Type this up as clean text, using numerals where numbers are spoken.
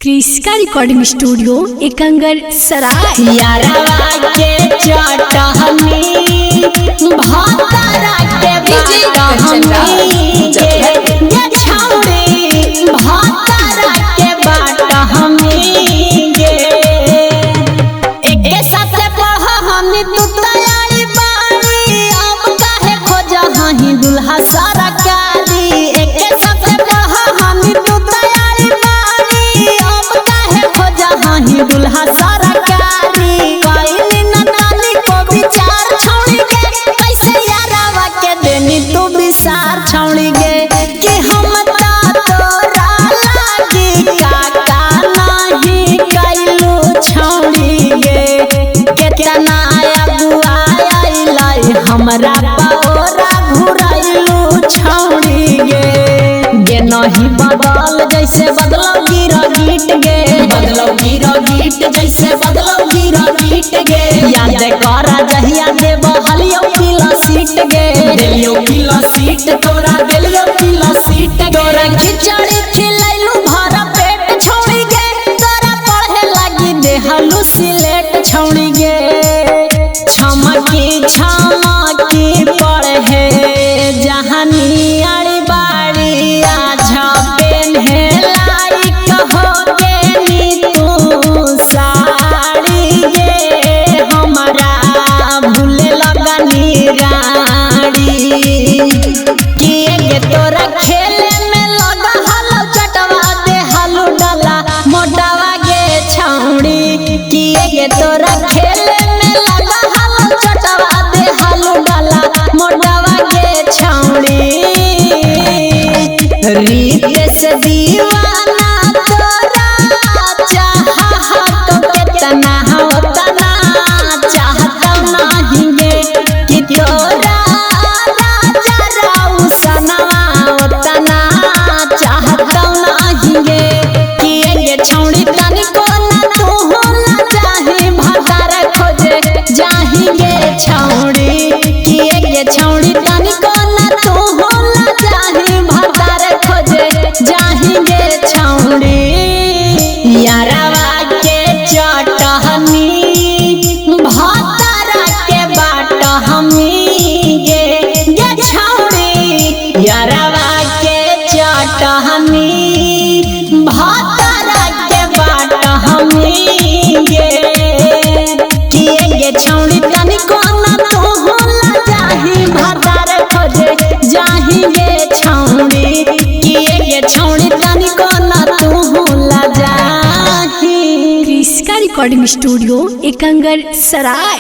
क्रिस्का recording studio Ekangar सराय। यारवा के चटहनी भातारा के बाटहनी ये छौरी भातारा के बाटहनी गे एके साथे पढ़हनी तू तैयारी बानी अब काहे खोजहनी दुल्हा सरकारी एके साथे पढ़हनी तू तैयारी बानी अब काहे खोजहनी दुल्हा सरकारी काइनी ननाली को विचार छौड़ी गे कैसे यारवा के देनी तू विचार छौड़ी गे कि हम तोरा लागी काका नहीं कैलू छौड़ी गे केतना अगुआ आइलाई हमरा पौरा घुराइलू छौड़ी गे गे नहीं बदल जैसे बदलो गिरा गीट गे बदलो गिरा गीट जैसे बदलो गिरा गीट गे याद करा जहिया देव हलियो किला सीट गे देलियो किला सीट तोरा देलियो किला सीट तोरा खिचड़ी खिलैलू भरा पेट छोड़ी गे तोरा पढ़े लागी देहलू सिलेट छोड़ी गे छमकी पढ़े जहानी आड़ी बाड़ी आझा पेन्हे लाइक हो गे नी तू साड़ी गे हमरा भूले लगनी राड़ी किए गे तोरा खेले में लगा हलो चटवा दे हलू डाला मोटावा गे छौड़ी किए गे तोरा खेले में लगा हलो चटवा दे हलू डाला मोटावा गे छौड़ी रीत से दीवाना तोरा चाहत केतना होतना चाहत नहीं गे कि तोरा राजा रौसनवा होतना चाहत नहीं गे कि गे छौड़ी तनिको ना तू होला चाहे भतार खोजे जाही गे छौड़ी कि गे छौड़ी तनिको ना तू होला चाहे भतार खोजे जाही गे छौड़ी यारवा के चटहनी भातारा के बाटहनी गे छौड़ी यारवा के चटहनी भातारा के बाटहनी गे छौड़ी तनिको ना तू होला जाही भतार खोजे जाही गे छौड़ी गे छौड़ी तनिको ना तू होला जाही। क्रिस्का रिकॉर्डिंग स्टूडियो एकंगर सराय।